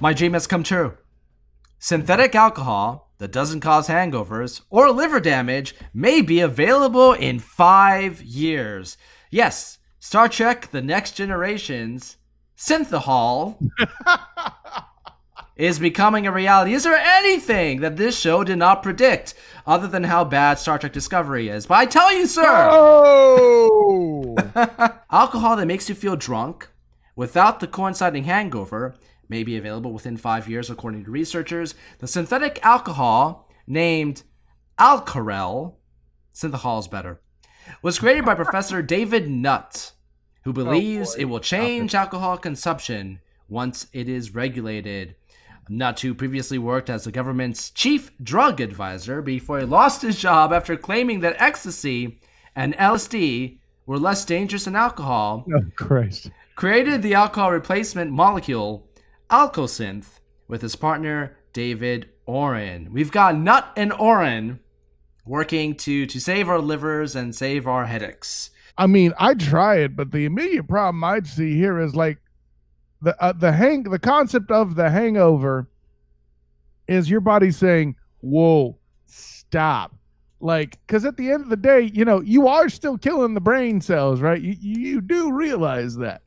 My dream has come true. Synthetic alcohol that doesn't cause hangovers or liver damage may be available in 5 years. Yes, Star Trek The Next Generation's synthehol is becoming a reality. Is there anything that this show did not predict other than how bad Star Trek Discovery is? But I tell you, sir, alcohol that makes you feel drunk without the coinciding hangover may be available within 5 years, according to researchers. The synthetic alcohol, named Alcarelle, synthehol is better, was created by Professor David Nutt, who believes it will change alcohol consumption once it is regulated. Nutt, who previously worked as the government's chief drug advisor before he lost his job after claiming that ecstasy and LSD were less dangerous than alcohol, created the alcohol replacement molecule Alcosynth with his partner David Oren. We've got Nutt and Oren working to save our livers and save our headaches. I mean, I'd try it, but the immediate problem I'd see here is like the concept of the hangover is your body saying, "Whoa, stop." Like, because at the end of the day, you know, you are still killing the brain cells, right? You do realize that.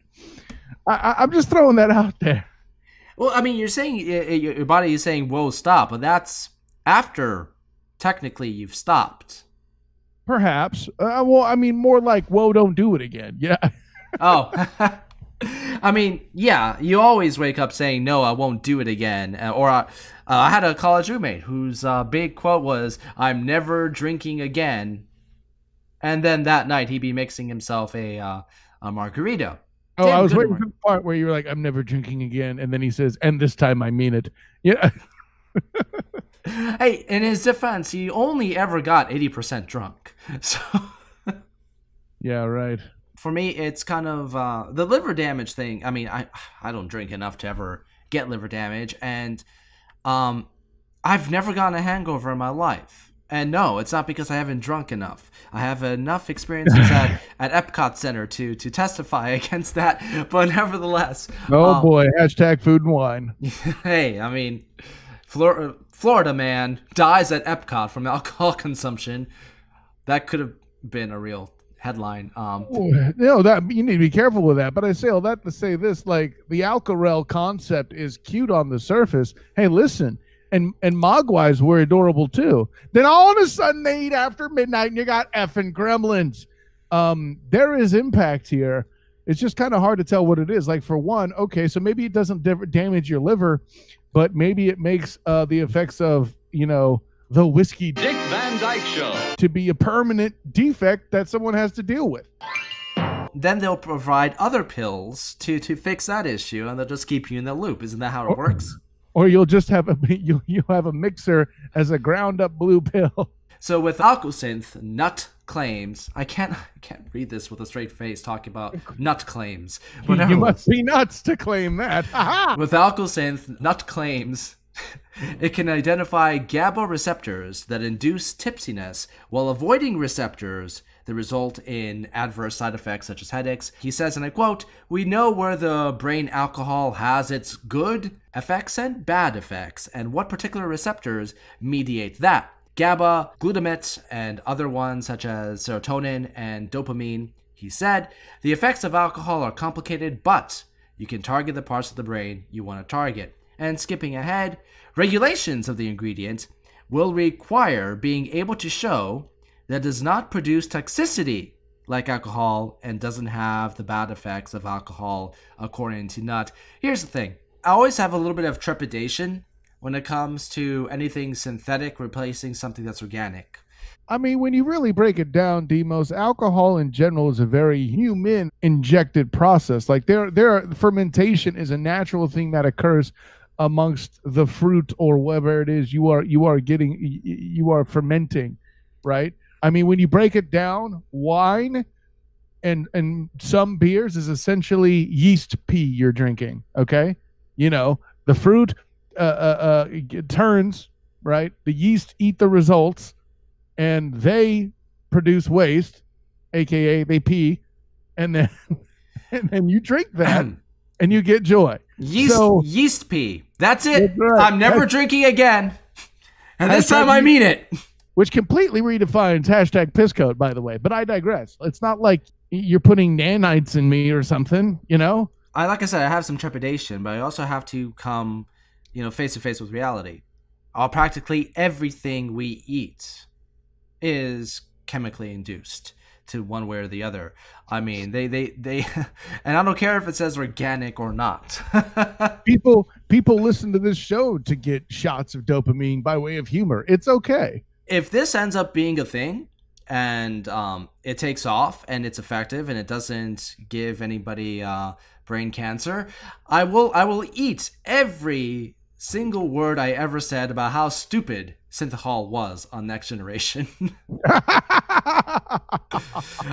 I'm just throwing that out there. Well, I mean, you're saying your body is saying, "Whoa, stop," but that's after technically you've stopped. Perhaps. Well, I mean, more like, "Whoa, don't do it again." Yeah. Oh. I mean, yeah, you always wake up saying, "No, I won't do it again." I had a college roommate whose big quote was, "I'm never drinking again." And then that night he'd be mixing himself a margarita. Oh, I was waiting for the part where you were like, "I'm never drinking again." And then he says, "And this time I mean it." Yeah. Hey, in his defense, he only ever got 80% drunk. So. Yeah, right. For me, it's kind of the liver damage thing. I mean, I don't drink enough to ever get liver damage. And I've never gotten a hangover in my life. And no, it's not because I haven't drunk enough. I have enough experiences at Epcot Center to testify against that. But nevertheless. Oh, boy. Hashtag food and wine. Hey, I mean, Florida man dies at Epcot from alcohol consumption. That could have been a real headline. That you need to be careful with that. But I say all that to say this: like, the Alcarelle concept is cute on the surface. Hey, listen, and Mogwais were adorable too. Then all of a sudden they eat after midnight, and you got effing gremlins. There is impact here. It's just kind of hard to tell what it is. Like, for one, okay, so maybe it doesn't damage your liver, but maybe it makes the effects of, you know, the whiskey Dick Van Dyke Show to be a permanent defect that someone has to deal with. Then they'll provide other pills to fix that issue, and they'll just keep you in the loop. Isn't that how it works? Or you'll just have you have a mixer as a ground up blue pill. So with Alcosynth, Nutt claims, I can't read this with a straight face talking about Nutt claims. But you must be nuts to claim that. With Alcosynth, Nutt claims it can identify GABA receptors that induce tipsiness while avoiding receptors that result in adverse side effects such as headaches. He says, and I quote, "We know where the brain alcohol has its good effects and bad effects, and what particular receptors mediate that. GABA, glutamate, and other ones such as serotonin and dopamine." He said, "The effects of alcohol are complicated, but you can target the parts of the brain you want to target." And skipping ahead, regulations of the ingredient will require being able to show that it does not produce toxicity like alcohol and doesn't have the bad effects of alcohol, according to Nutt. Here's the thing. I always have a little bit of trepidation when it comes to anything synthetic replacing something that's organic. I mean, when you really break it down, Demos, alcohol in general is a very human injected process. Like, fermentation is a natural thing that occurs amongst the fruit or whatever it is you are fermenting, right? I mean, when you break it down, wine and some beers is essentially yeast pee you're drinking. Okay, you know, the fruit it turns, right? The yeast eat the results, and they produce waste, aka they pee, and then you drink that and you get joy. Yeast pee. That's it. That's right. I'm never drinking again. And this time I mean it. Which completely redefines hashtag piss code, by the way. But I digress. It's not like you're putting nanites in me or something, you know? Like I said, I have some trepidation, but I also have to come, face to face with reality. Practically everything we eat is chemically induced to one way or the other. I mean, they and I don't care if it says organic or not. People listen to this show to get shots of dopamine by way of humor. It's okay. If this ends up being a thing and it takes off and it's effective and it doesn't give anybody brain cancer, I will eat every single word I ever said about how stupid synthehol was on Next Generation.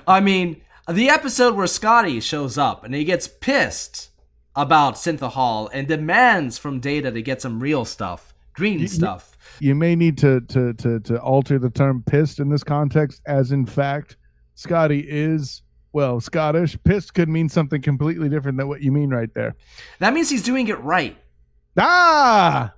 I mean, the episode where Scotty shows up and he gets pissed about synthehol and demands from Data to get some real stuff, green stuff. You may need to alter the term pissed in this context, as in fact, Scotty is, well, Scottish. Pissed could mean something completely different than what you mean right there. That means he's doing it right. Ah!